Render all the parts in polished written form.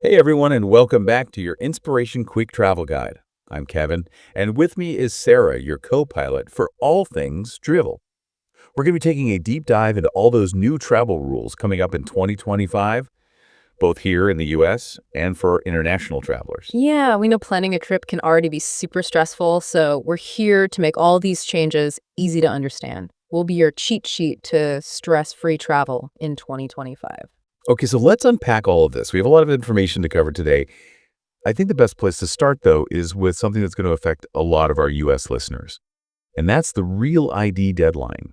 Hey everyone, and welcome back to your Inspiration Quick Travel Guide. I'm Kevin, and with me is Sarah, your co-pilot for all things Drivel. We're going to be taking a deep dive into all those new travel rules coming up in 2025, both here in the US and for international travelers. Yeah, we know planning a trip can already be super stressful, so we're here to make all these changes easy to understand. We'll be your cheat sheet to stress-free travel in 2025. Okay, so let's unpack all of this. We have a lot of information to cover today. I think the best place to start, though, is with something that's going to affect a lot of our US listeners, and that's the Real ID deadline.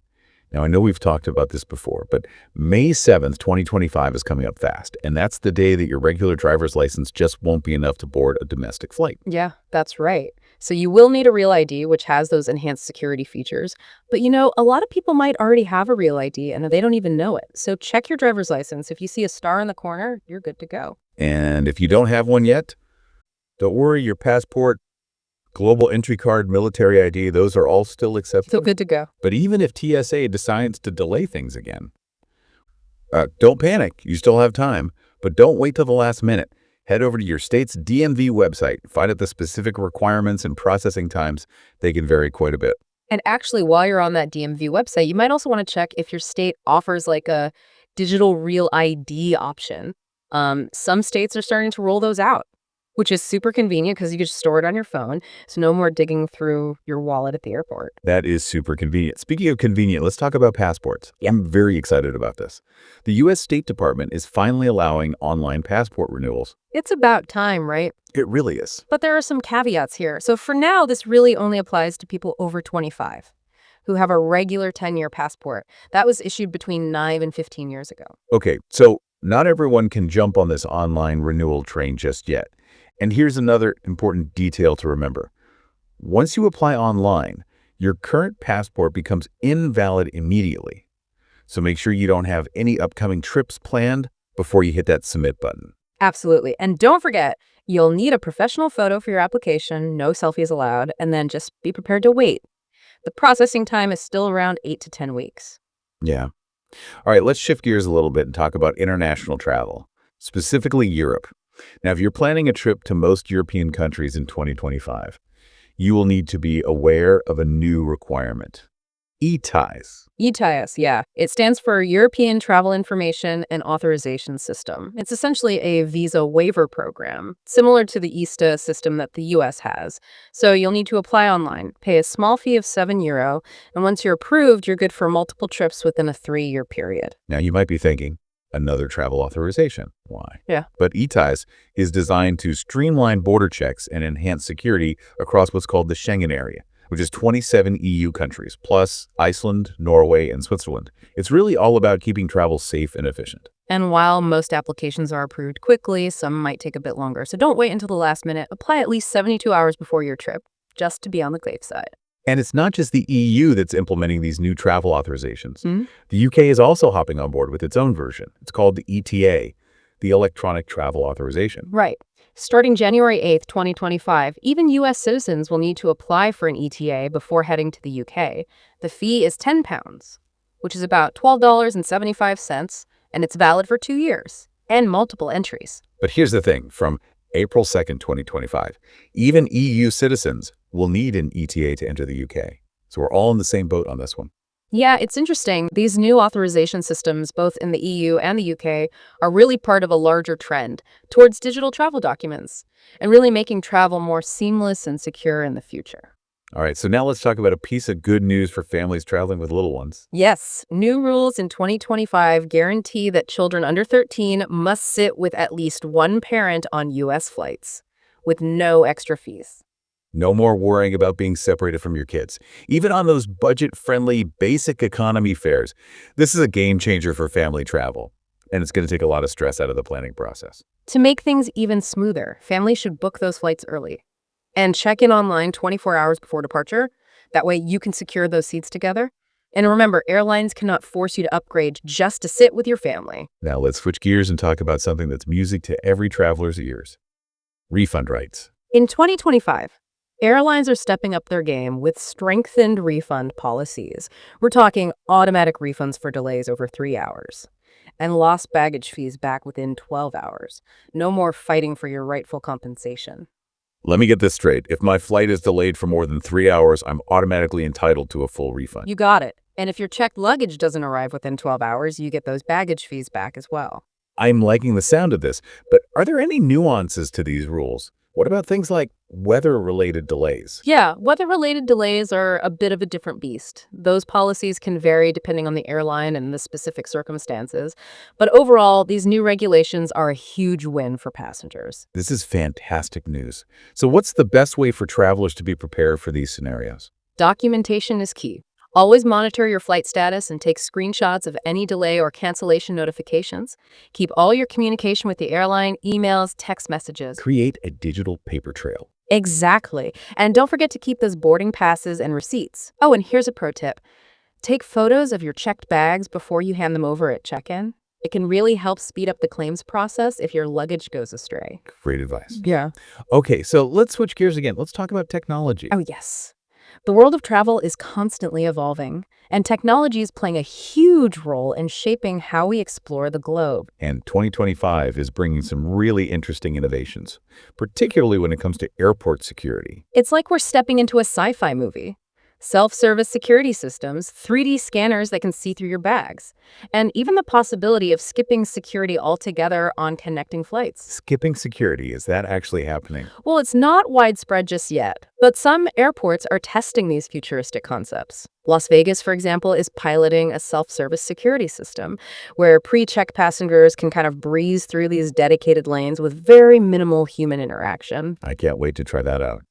Now, I know we've talked about this before, but May 7th, 2025 is coming up fast, and that's the day that your regular driver's license just won't be enough to board a domestic flight. Yeah, that's right. So you will need a Real ID, which has those enhanced security features. But a lot of people might already have a Real ID and they don't even know it. So check your driver's license. If you see a star in the corner, you're good to go. And if you don't have one yet, don't worry, your passport, global entry card, military ID, those are all still acceptable. Still good to go. But even if TSA decides to delay things again, don't panic. You still have time, but don't wait till the last minute. Head over to your state's DMV website. Find out the specific requirements and processing times. They can vary quite a bit. And actually, while you're on that DMV website, you might also want to check if your state offers like a digital Real ID option. Some states are starting to roll those out, which is super convenient because you can just store it on your phone. So no more digging through your wallet at the airport. That is super convenient. Speaking of convenient, let's talk about passports. I'm very excited about this. The U.S. State Department is finally allowing online passport renewals. It's about time, right? It really is. But there are some caveats here. So for now, this really only applies to people over 25 who have a regular 10-year passport. That was issued between 9 and 15 years ago. Okay, so not everyone can jump on this online renewal train just yet. And here's another important detail to remember. Once you apply online, your current passport becomes invalid immediately. So make sure you don't have any upcoming trips planned before you hit that submit button. Absolutely. And don't forget, you'll need a professional photo for your application, no selfies allowed, and then just be prepared to wait. The processing time is still around 8 to 10 weeks. Yeah. All right, let's shift gears a little bit and talk about international travel, specifically Europe. Now, if you're planning a trip to most European countries in 2025, you will need to be aware of a new requirement. ETIAS. ETIAS, yeah. It stands for European Travel Information and Authorization System. It's essentially a visa waiver program, similar to the ESTA system that the US has. So you'll need to apply online, pay a small fee of €7, and once you're approved, you're good for multiple trips within a 3-year period. Now, you might be thinking, another travel authorization. Why? Yeah. But ETIAS is designed to streamline border checks and enhance security across what's called the Schengen area, which is 27 EU countries, plus Iceland, Norway, and Switzerland. It's really all about keeping travel safe and efficient. And while most applications are approved quickly, some might take a bit longer. So don't wait until the last minute. Apply at least 72 hours before your trip, just to be on the safe side. And it's not just the EU that's implementing these new travel authorizations. The UK is also hopping on board with its own version. It's called the ETA, the Electronic Travel Authorization. Right. Starting January 8th, 2025, even U.S. citizens will need to apply for an ETA before heading to the UK. The fee is £10, which is about $12.75, and it's valid for 2 years and multiple entries. But here's the thing. From April 2nd, 2025, even EU citizens will need an ETA to enter the UK. So we're all in the same boat on this one. Yeah, it's interesting. These new authorization systems, both in the EU and the UK, are really part of a larger trend towards digital travel documents and really making travel more seamless and secure in the future. All right, so now let's talk about a piece of good news for families traveling with little ones. Yes, new rules in 2025 guarantee that children under 13 must sit with at least one parent on U.S. flights with no extra fees. No more worrying about being separated from your kids. Even on those budget-friendly, basic economy fares, this is a game changer for family travel, and it's going to take a lot of stress out of the planning process. To make things even smoother, families should book those flights early and check in online 24 hours before departure. That way you can secure those seats together. And remember, airlines cannot force you to upgrade just to sit with your family. Now let's switch gears and talk about something that's music to every traveler's ears. Refund rights. In 2025, airlines are stepping up their game with strengthened refund policies. We're talking automatic refunds for delays over 3 hours. and lost baggage fees back within 12 hours. No more fighting for your rightful compensation. Let me get this straight. If my flight is delayed for more than 3 hours, I'm automatically entitled to a full refund. You got it. And if your checked luggage doesn't arrive within 12 hours, you get those baggage fees back as well. I'm liking the sound of this, but are there any nuances to these rules? What about things like weather-related delays? Yeah, weather-related delays are a bit of a different beast. Those policies can vary depending on the airline and the specific circumstances. But overall, these new regulations are a huge win for passengers. This is fantastic news. So what's the best way for travelers to be prepared for these scenarios? Documentation is key. Always monitor your flight status and take screenshots of any delay or cancellation notifications. Keep all your communication with the airline, emails, text messages. Create a digital paper trail. Exactly. And don't forget to keep those boarding passes and receipts. Oh, and here's a pro tip. Take photos of your checked bags before you hand them over at check-in. It can really help speed up the claims process if your luggage goes astray. Great advice. Yeah. Okay, so let's switch gears again. Let's talk about technology. Oh, yes. The world of travel is constantly evolving, and technology is playing a huge role in shaping how we explore the globe. And 2025 is bringing some really interesting innovations, particularly when it comes to airport security. It's like we're stepping into a sci-fi movie. Self-service security systems, 3D scanners that can see through your bags, and even the possibility of skipping security altogether on connecting flights. Skipping security, is that actually happening? Well, it's not widespread just yet, but some airports are testing these futuristic concepts. Las Vegas, for example, is piloting a self-service security system where pre-check passengers can kind of breeze through these dedicated lanes with very minimal human interaction. I can't wait to try that out.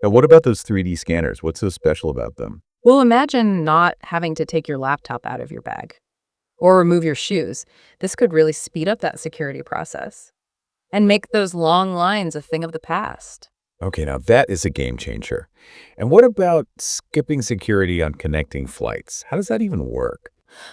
And what about those 3D scanners? What's so special about them? Well, imagine not having to take your laptop out of your bag or remove your shoes. This could really speed up that security process and make those long lines a thing of the past. Okay, now that is a game changer. And what about skipping security on connecting flights? How does that even work?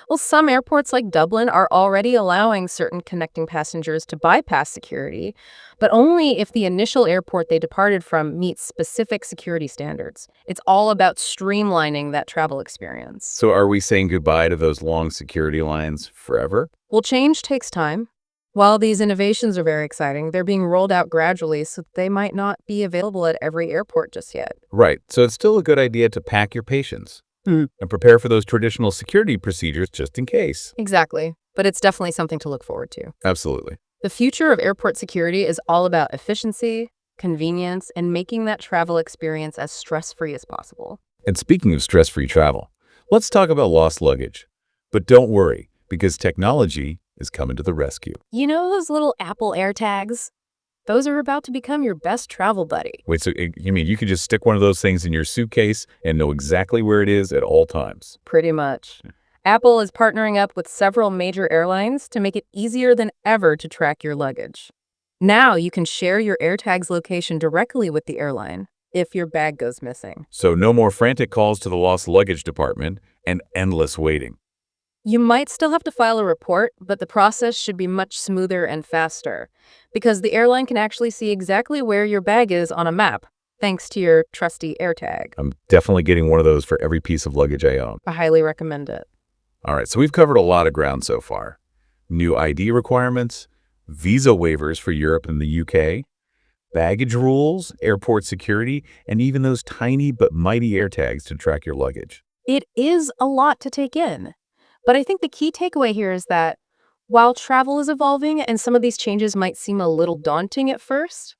Well, some airports like Dublin are already allowing certain connecting passengers to bypass security, but only if the initial airport they departed from meets specific security standards. It's all about streamlining that travel experience. So are we saying goodbye to those long security lines forever? Well, change takes time. While these innovations are very exciting, they're being rolled out gradually, so they might not be available at every airport just yet. Right, so it's still a good idea to pack your patience and prepare for those traditional security procedures just in case. Exactly. But it's definitely something to look forward to. Absolutely. The future of airport security is all about efficiency, convenience, and making that travel experience as stress-free as possible. And speaking of stress-free travel, let's talk about lost luggage. But don't worry, because technology is coming to the rescue. You know those little Apple AirTags? Those are about to become your best travel buddy. Wait, so you mean you can just stick one of those things in your suitcase and know exactly where it is at all times? Pretty much. Apple is partnering up with several major airlines to make it easier than ever to track your luggage. Now you can share your AirTags location directly with the airline if your bag goes missing. So no more frantic calls to the lost luggage department and endless waiting. You might still have to file a report, but the process should be much smoother and faster because the airline can actually see exactly where your bag is on a map, thanks to your trusty AirTag. I'm definitely getting one of those for every piece of luggage I own. I highly recommend it. All right, so we've covered a lot of ground so far. New ID requirements, visa waivers for Europe and the UK, baggage rules, airport security, and even those tiny but mighty AirTags to track your luggage. It is a lot to take in. But I think the key takeaway here is that while travel is evolving and some of these changes might seem a little daunting at first,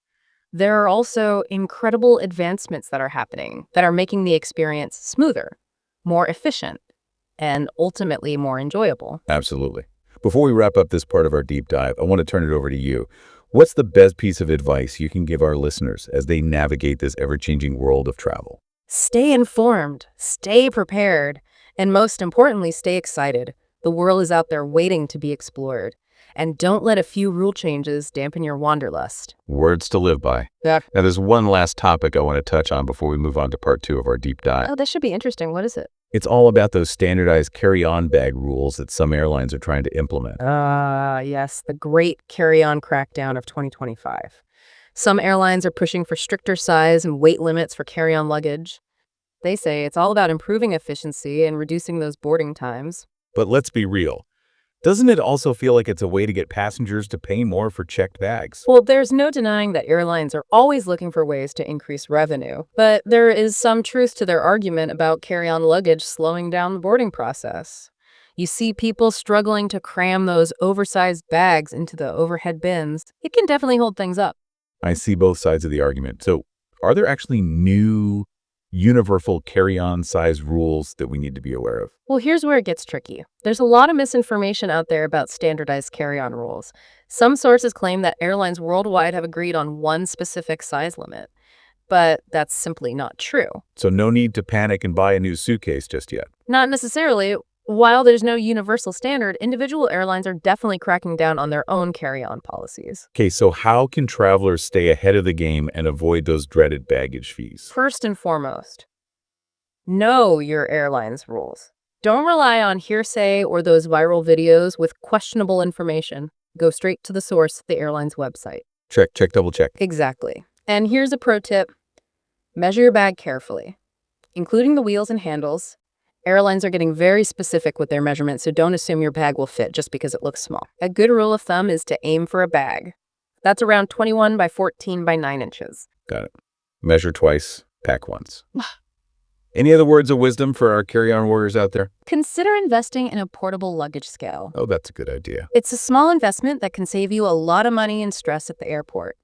there are also incredible advancements that are happening that are making the experience smoother, more efficient, and ultimately more enjoyable. Absolutely. Before we wrap up this part of our deep dive, I want to turn it over to you. What's the best piece of advice you can give our listeners as they navigate this ever-changing world of travel? Stay informed, stay prepared, and most importantly, stay excited. The world is out there waiting to be explored. And don't let a few rule changes dampen your wanderlust. Words to live by. Yeah. Now, there's one last topic I want to touch on before we move on to part 2 of our deep dive. Oh, this should be interesting. What is it? It's all about those standardized carry-on bag rules that some airlines are trying to implement. Yes, the great carry-on crackdown of 2025. Some airlines are pushing for stricter size and weight limits for carry-on luggage. They say it's all about improving efficiency and reducing those boarding times. But let's be real. Doesn't it also feel like it's a way to get passengers to pay more for checked bags? Well, there's no denying that airlines are always looking for ways to increase revenue, but there is some truth to their argument about carry-on luggage slowing down the boarding process. You see people struggling to cram those oversized bags into the overhead bins. It can definitely hold things up. I see both sides of the argument. So, are there actually new universal carry-on size rules that we need to be aware of? Well, here's where it gets tricky. There's a lot of misinformation out there about standardized carry-on rules. Some sources claim that airlines worldwide have agreed on one specific size limit, but that's simply not true. So no need to panic and buy a new suitcase just yet. Not necessarily. While there's no universal standard, individual airlines are definitely cracking down on their own carry-on policies. Okay, so how can travelers stay ahead of the game and avoid those dreaded baggage fees? First and foremost, know your airline's rules. Don't rely on hearsay or those viral videos with questionable information. Go straight to the source, the airline's website. Check, double check. Exactly. And here's a pro tip. Measure your bag carefully, including the wheels and handles. Airlines are getting very specific with their measurements, so don't assume your bag will fit just because it looks small. A good rule of thumb is to aim for a bag. That's around 21 by 14 by 9 inches. Got it. Measure twice, pack once. Any other words of wisdom for our carry-on warriors out there? Consider investing in a portable luggage scale. Oh, that's a good idea. It's a small investment that can save you a lot of money and stress at the airport.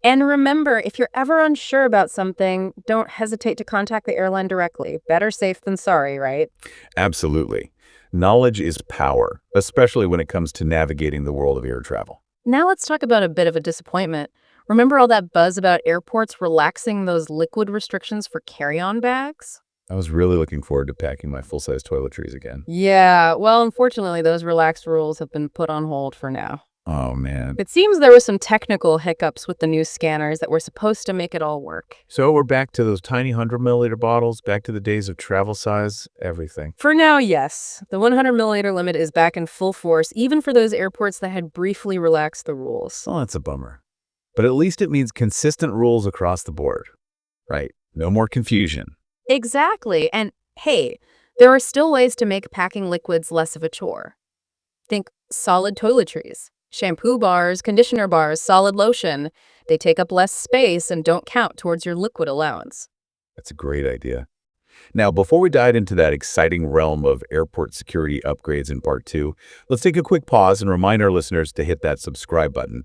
And remember, if you're ever unsure about something, don't hesitate to contact the airline directly. Better safe than sorry, right? Absolutely. Knowledge is power, especially when it comes to navigating the world of air travel. Now let's talk about a bit of a disappointment. Remember all that buzz about airports relaxing those liquid restrictions for carry-on bags? I was really looking forward to packing my full-size toiletries again. Yeah, well, unfortunately, those relaxed rules have been put on hold for now. Oh, man. It seems there were some technical hiccups with the new scanners that were supposed to make it all work. So we're back to those tiny 100-milliliter bottles, back to the days of travel size, everything. For now, yes. The 100 milliliter limit is back in full force, even for those airports that had briefly relaxed the rules. Well, that's a bummer. But at least it means consistent rules across the board, right? No more confusion. Exactly. And hey, there are still ways to make packing liquids less of a chore. Think solid toiletries. Shampoo bars, conditioner bars, solid lotion. They take up less space and don't count towards your liquid allowance. That's a great idea. Now, before we dive into that exciting realm of airport security upgrades in part 2, let's take a quick pause and remind our listeners to hit that subscribe button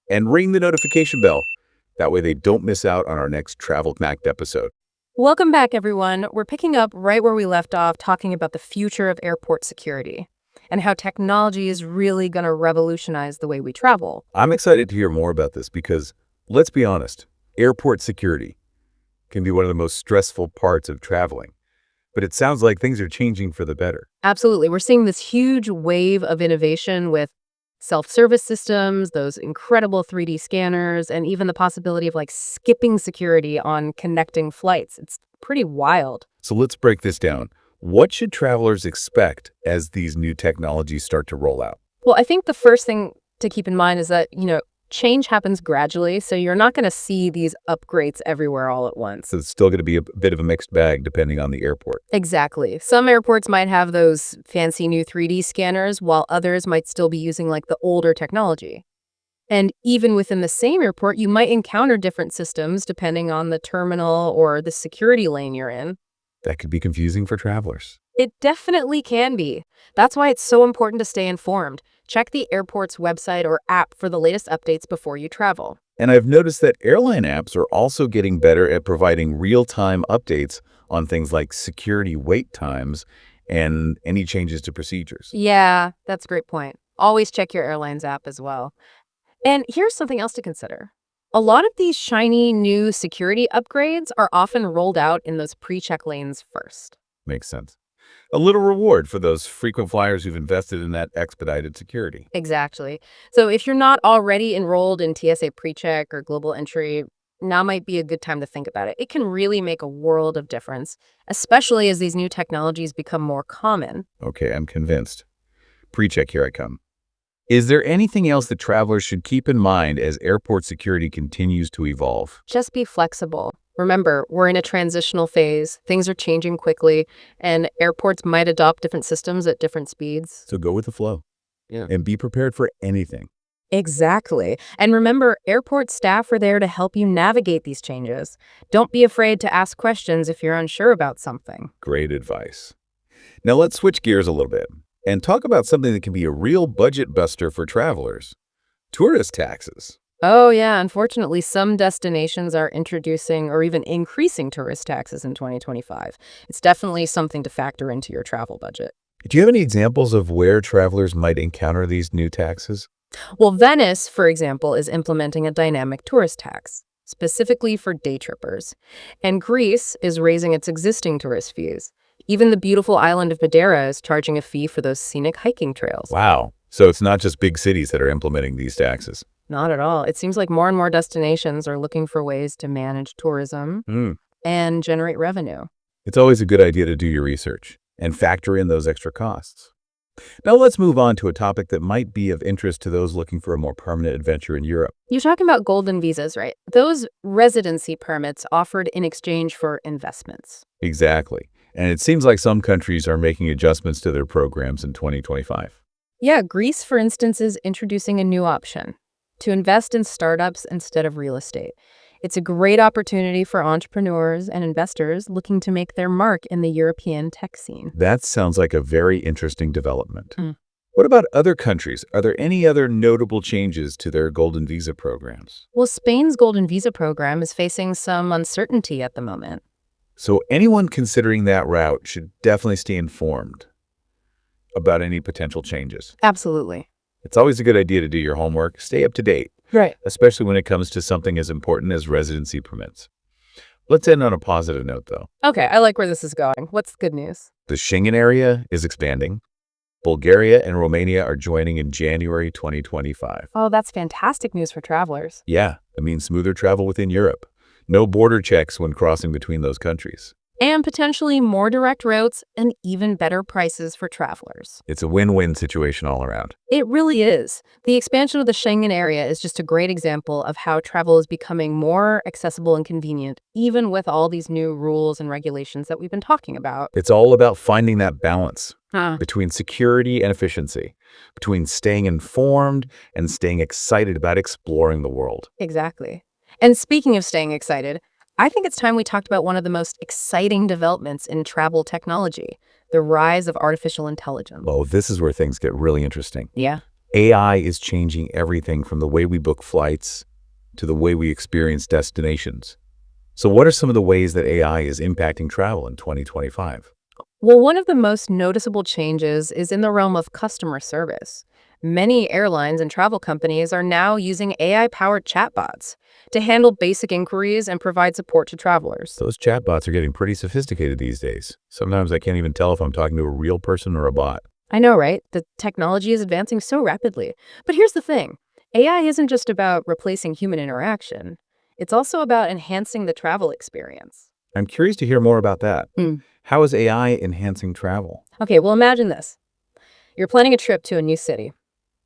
and ring the notification bell. That way they don't miss out on our next Travel Connect episode. Welcome back, everyone. We're picking up right where we left off, talking about the future of airport security and how technology is really going to revolutionize the way we travel. I'm excited to hear more about this because, let's be honest, airport security can be one of the most stressful parts of traveling. But it sounds like things are changing for the better. Absolutely. We're seeing this huge wave of innovation with self-service systems, those incredible 3D scanners, and even the possibility of skipping security on connecting flights. It's pretty wild. So let's break this down. What should travelers expect as these new technologies start to roll out? Well, I think the first thing to keep in mind is that, change happens gradually, so you're not going to see these upgrades everywhere all at once. So it's still going to be a bit of a mixed bag depending on the airport. Exactly. Some airports might have those fancy new 3D scanners, while others might still be using the older technology. And even within the same airport, you might encounter different systems depending on the terminal or the security lane you're in. That could be confusing for travelers. It definitely can be. That's why it's so important to stay informed. Check the airport's website or app for the latest updates before you travel. And I've noticed that airline apps are also getting better at providing real-time updates on things like security wait times and any changes to procedures. Yeah, that's a great point. Always check your airline's app as well. And here's something else to consider. A lot of these shiny new security upgrades are often rolled out in those pre-check lanes first. Makes sense. A little reward for those frequent flyers who've invested in that expedited security. Exactly. So if you're not already enrolled in TSA PreCheck or Global Entry, now might be a good time to think about it. It can really make a world of difference, especially as these new technologies become more common. Okay, I'm convinced. PreCheck, here I come. Is there anything else that travelers should keep in mind as airport security continues to evolve? Just be flexible. Remember, we're in a transitional phase. Things are changing quickly, and airports might adopt different systems at different speeds. So go with the flow. Yeah. and be prepared for anything. Exactly. And remember, airport staff are there to help you navigate these changes. Don't be afraid to ask questions if you're unsure about something. Great advice. Now let's switch gears a little bit and talk about something that can be a real budget buster for travelers. Tourist taxes. Oh, yeah. Unfortunately, some destinations are introducing or even increasing tourist taxes in 2025. It's definitely something to factor into your travel budget. Do you have any examples of where travelers might encounter these new taxes? Well, Venice, for example, is implementing a dynamic tourist tax, specifically for day trippers. And Greece is raising its existing tourist fees. Even the beautiful island of Madeira is charging a fee for those scenic hiking trails. Wow. So it's not just big cities that are implementing these taxes. Not at all. It seems like more and more destinations are looking for ways to manage tourism and generate revenue. It's always a good idea to do your research and factor in those extra costs. Now let's move on to a topic that might be of interest to those looking for a more permanent adventure in Europe. You're talking about golden visas, right? Those residency permits offered in exchange for investments. Exactly. And it seems like some countries are making adjustments to their programs in 2025. Yeah, Greece, for instance, is introducing a new option to invest in startups instead of real estate. It's a great opportunity for entrepreneurs and investors looking to make their mark in the European tech scene. That sounds like a very interesting development. What about other countries? Are there any other notable changes to their golden visa programs? Well, Spain's golden visa program is facing some uncertainty at the moment. So anyone considering that route should definitely stay informed about any potential changes. Absolutely. It's always a good idea to do your homework, stay up to date, Right. especially when it comes to something as important as residency permits. Let's end on a positive note, though. Okay, I like where this is going. What's the good news? The Schengen area is expanding. Bulgaria and Romania are joining in January 2025. Oh, that's fantastic news for travelers. Yeah, it means smoother travel within Europe. No border checks when crossing between those countries. And potentially more direct routes and even better prices for travelers. It's a win-win situation all around. It really is. The expansion of the Schengen area is just a great example of how travel is becoming more accessible and convenient, even with all these new rules and regulations that we've been talking about. It's all about finding that balance Huh. between security and efficiency, between staying informed and staying excited about exploring the world. Exactly. And speaking of staying excited, I think it's time we talked about one of the most exciting developments in travel technology, the rise of artificial intelligence. Oh, this is where things get really interesting. Yeah. AI is changing everything from the way we book flights to the way we experience destinations. So what are some of the ways that AI is impacting travel in 2025? Well, one of the most noticeable changes is in the realm of customer service. Many airlines and travel companies are now using AI-powered chatbots to handle basic inquiries and provide support to travelers. Those chatbots are getting pretty sophisticated these days. Sometimes I can't even tell if I'm talking to a real person or a bot. I know, right? The technology is advancing so rapidly. But here's the thing. AI isn't just about replacing human interaction. It's also about enhancing the travel experience. I'm curious to hear more about that. How is AI enhancing travel? Okay, well, imagine this. You're planning a trip to a new city,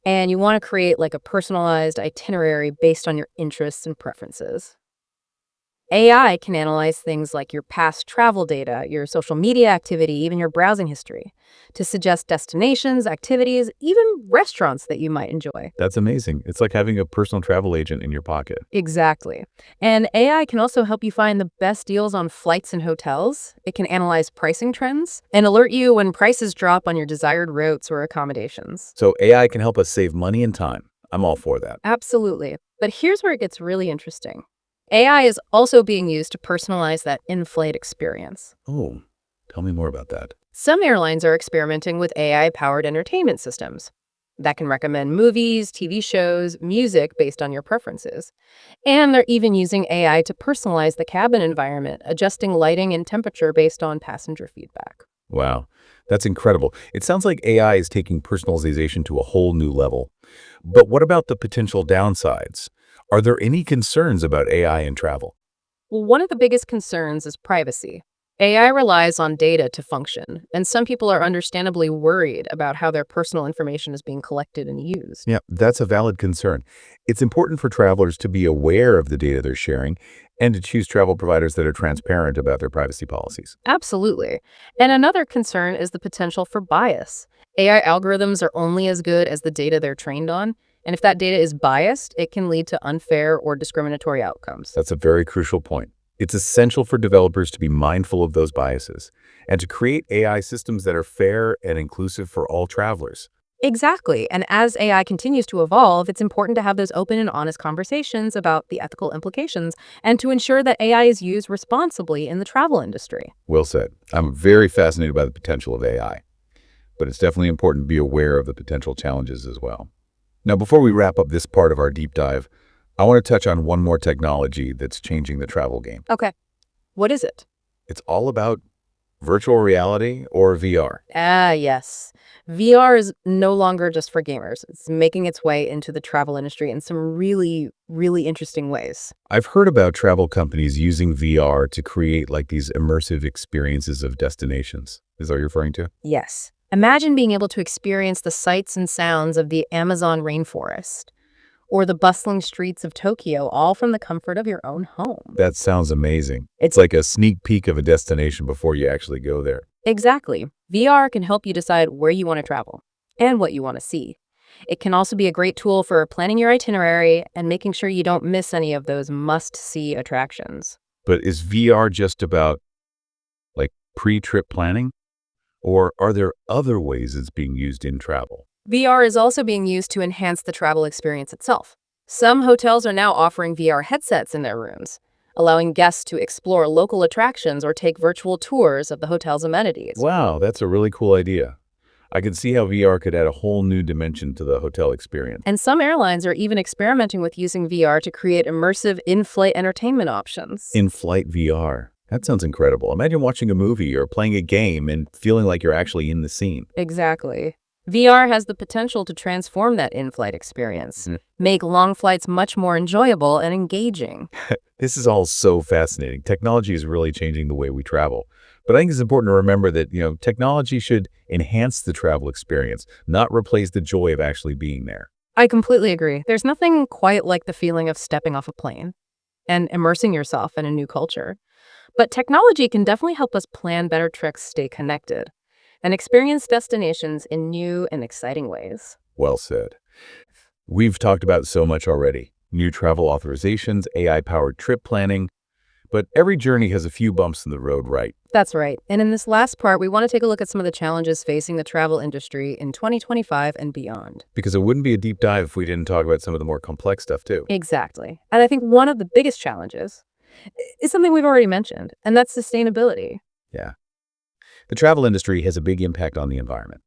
and you want to create like a personalized itinerary based on your interests and preferences. AI can analyze things like your past travel data, your social media activity, even your browsing history, to suggest destinations, activities, even restaurants that you might enjoy. That's amazing. It's like having a personal travel agent in your pocket. Exactly. And AI can also help you find the best deals on flights and hotels. It can analyze pricing trends and alert you when prices drop on your desired routes or accommodations. So AI can help us save money and time. I'm all for that. Absolutely. But here's where it gets really interesting. AI is also being used to personalize that in-flight experience. Oh, tell me more about that. Some airlines are experimenting with AI-powered entertainment systems that can recommend movies, TV shows, music based on your preferences. And they're even using AI to personalize the cabin environment, adjusting lighting and temperature based on passenger feedback. Wow, that's incredible. It sounds like AI is taking personalization to a whole new level. But what about the potential downsides? Are there any concerns about AI in travel? Well, one of the biggest concerns is privacy. AI relies on data to function, and some people are understandably worried about how their personal information is being collected and used. Yeah, that's a valid concern. It's important for travelers to be aware of the data they're sharing And to choose travel providers that are transparent about their privacy policies. Absolutely. And another concern is the potential for bias. AI algorithms are only as good as the data they're trained on, and if that data is biased, it can lead to unfair or discriminatory outcomes. That's a very crucial point. It's essential for developers to be mindful of those biases and to create AI systems that are fair and inclusive for all travelers. Exactly. And as AI continues to evolve, it's important to have those open and honest conversations about the ethical implications and to ensure that AI is used responsibly in the travel industry. Well said. I'm very fascinated by the potential of AI, but it's definitely important to be aware of the potential challenges as well. Now, before we wrap up this part of our deep dive, I want to touch on one more technology that's changing the travel game. Okay. What is it? It's all about virtual reality or VR. Ah, yes. VR is no longer just for gamers. It's making its way into the travel industry in some really, really interesting ways. I've heard about travel companies using VR to create like these immersive experiences of destinations. Is that what you're referring to? Yes. Imagine being able to experience the sights and sounds of the Amazon rainforest or the bustling streets of Tokyo, all from the comfort of your own home. That sounds amazing. It's like a sneak peek of a destination before you actually go there. Exactly. VR can help you decide where you want to travel and what you want to see. It can also be a great tool for planning your itinerary and making sure you don't miss any of those must-see attractions. But is VR just about like pre-trip planning? Or are there other ways it's being used in travel? VR is also being used to enhance the travel experience itself. Some hotels are now offering VR headsets in their rooms, allowing guests to explore local attractions or take virtual tours of the hotel's amenities. Wow, that's a really cool idea. I can see how VR could add a whole new dimension to the hotel experience. And some airlines are even experimenting with using VR to create immersive in-flight entertainment options. In-flight VR. That sounds incredible. Imagine watching a movie or playing a game and feeling like you're actually in the scene. Exactly. VR has the potential to transform that in-flight experience, make long flights much more enjoyable and engaging. This is all so fascinating. Technology is really changing the way we travel. But I think it's important to remember that, technology should enhance the travel experience, not replace the joy of actually being there. I completely agree. There's nothing quite like the feeling of stepping off a plane and immersing yourself in a new culture. But technology can definitely help us plan better trips, stay connected, and experience destinations in new and exciting ways. Well said. We've talked about so much already. New travel authorizations, AI-powered trip planning. But every journey has a few bumps in the road, right? That's right. And in this last part, we want to take a look at some of the challenges facing the travel industry in 2025 and beyond. Because it wouldn't be a deep dive if we didn't talk about some of the more complex stuff, too. Exactly. And I think one of the biggest challenges is something we've already mentioned, and that's sustainability. Yeah. The travel industry has a big impact on the environment.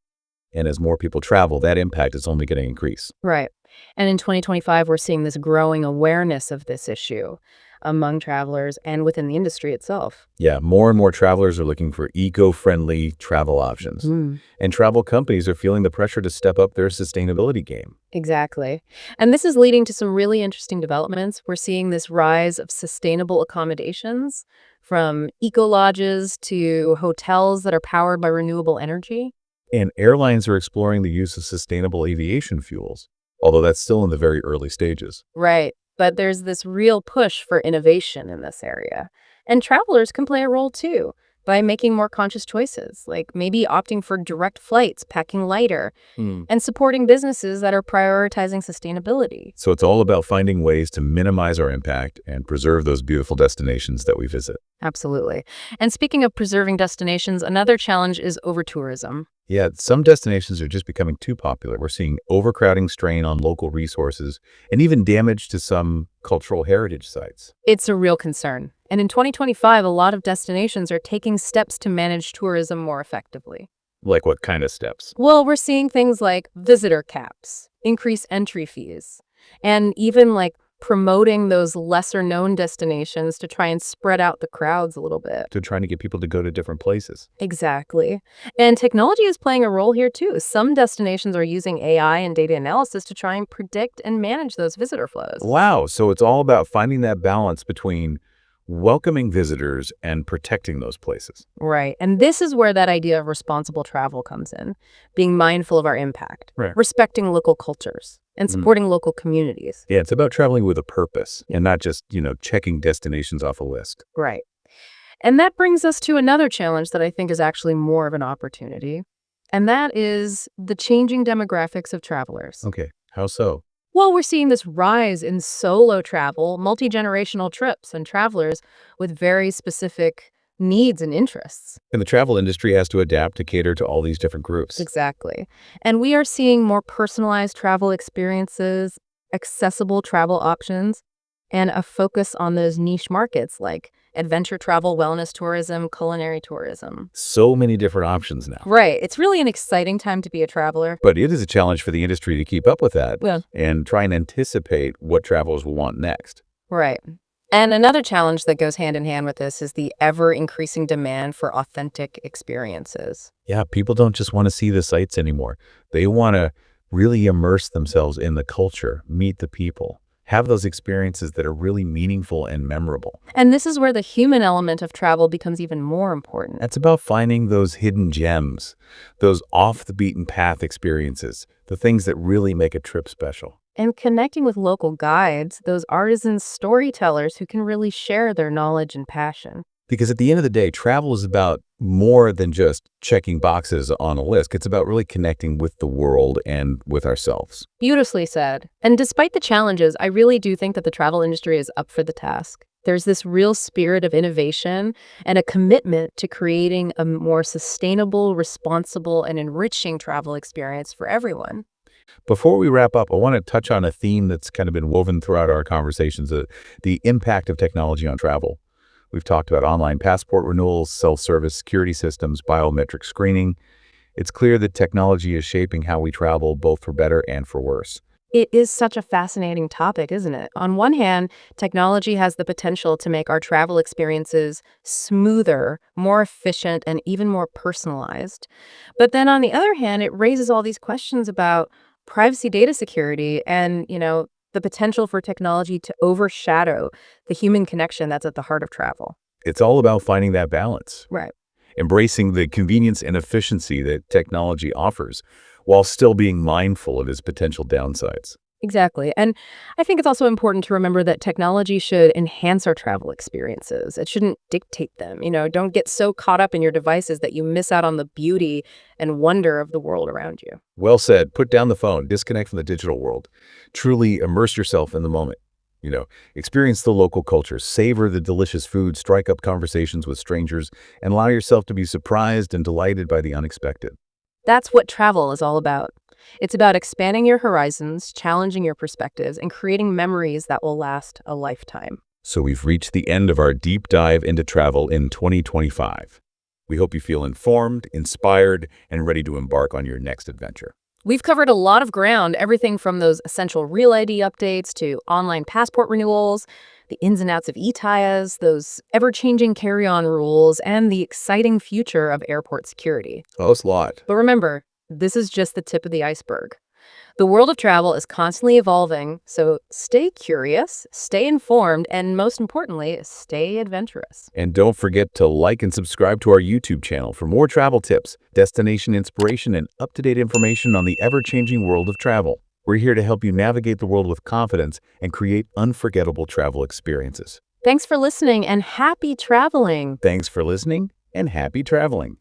And as more people travel, that impact is only going to increase. Right. And in 2025, we're seeing this growing awareness of this issue among travelers and within the industry itself. Yeah, more and more travelers are looking for eco-friendly travel options. And travel companies are feeling the pressure to step up their sustainability game. Exactly. And this is leading to some really interesting developments. We're seeing this rise of sustainable accommodations, from eco-lodges to hotels that are powered by renewable energy. And airlines are exploring the use of sustainable aviation fuels, although that's still in the very early stages. Right. But there's this real push for innovation in this area. And travelers can play a role too by making more conscious choices, like maybe opting for direct flights, packing lighter, and supporting businesses that are prioritizing sustainability. So it's all about finding ways to minimize our impact and preserve those beautiful destinations that we visit. Absolutely. And speaking of preserving destinations, another challenge is over-tourism. Yeah, some destinations are just becoming too popular. We're seeing overcrowding strain on local resources and even damage to some cultural heritage sites. It's a real concern. And in 2025, a lot of destinations are taking steps to manage tourism more effectively. Like what kind of steps? Well, we're seeing things like visitor caps, increased entry fees, and even like promoting those lesser-known destinations to try and spread out the crowds a little bit. To trying to get people to go to different places. Exactly. And technology is playing a role here too. Some destinations are using AI and data analysis to try and predict and manage those visitor flows. Wow, so it's all about finding that balance between welcoming visitors and protecting those places. Right. And this is where that idea of responsible travel comes in, being mindful of our impact, Right. respecting local cultures, and supporting local communities. Yeah, it's about traveling with a purpose and not just, checking destinations off a list. Right. And that brings us to another challenge that I think is actually more of an opportunity, and that is the changing demographics of travelers. Okay, how so? Well, we're seeing this rise in solo travel, multi-generational trips, and travelers with very specific needs and interests. And the travel industry has to adapt to cater to all these different groups. Exactly. And we are seeing more personalized travel experiences, accessible travel options, and a focus on those niche markets like adventure travel, wellness tourism, culinary tourism. So many different options now. Right. It's really an exciting time to be a traveler. But it is a challenge for the industry to keep up with that Well, and try and anticipate what travelers will want next. right. And another challenge that goes hand in hand with this is the ever-increasing demand for authentic experiences. Yeah, people don't just want to see the sights anymore. They want to really immerse themselves in the culture, meet the people, have those experiences that are really meaningful and memorable. And this is where the human element of travel becomes even more important. That's about finding those hidden gems, those off-the-beaten-path experiences, the things that really make a trip special. And connecting with local guides, those artisan storytellers who can really share their knowledge and passion. Because at the end of the day, travel is about more than just checking boxes on a list. It's about really connecting with the world and with ourselves. Beautifully said. And despite the challenges, I really do think that the travel industry is up for the task. There's this real spirit of innovation and a commitment to creating a more sustainable, responsible, and enriching travel experience for everyone. Before we wrap up, I want to touch on a theme that's kind of been woven throughout our conversations, the impact of technology on travel. We've talked about online passport renewals, self-service security systems, biometric screening. It's clear that technology is shaping how we travel, both for better and for worse. It is such a fascinating topic, isn't it? On one hand, technology has the potential to make our travel experiences smoother, more efficient, and even more personalized. But then on the other hand, it raises all these questions about privacy, data security, and, the potential for technology to overshadow the human connection that's at the heart of travel. It's all about finding that balance, Right. embracing the convenience and efficiency that technology offers, while still being mindful of its potential downsides. Exactly. And I think it's also important to remember that technology should enhance our travel experiences. It shouldn't dictate them. Don't get so caught up in your devices that you miss out on the beauty and wonder of the world around you. Well said. Put down the phone, disconnect from the digital world. Truly immerse yourself in the moment. Experience the local culture, savor the delicious food, strike up conversations with strangers, and allow yourself to be surprised and delighted by the unexpected. That's what travel is all about. It's about expanding your horizons, challenging your perspectives, and creating memories that will last a lifetime. So we've reached the end of our deep dive into travel in 2025. We hope you feel informed, inspired, and ready to embark on your next adventure. We've covered a lot of ground, everything from those essential Real ID updates to online passport renewals, the ins and outs of ETIAS, those ever-changing carry-on rules, and the exciting future of airport security. Oh, it's a lot. But remember, this is just the tip of the iceberg. The world of travel is constantly evolving, so stay curious, stay informed, and most importantly, stay adventurous. And don't forget to like and subscribe to our YouTube channel for more travel tips, destination inspiration, and up-to-date information on the ever-changing world of travel. We're here to help you navigate the world with confidence and create unforgettable travel experiences. Thanks for listening and happy traveling. Thanks for listening and happy traveling.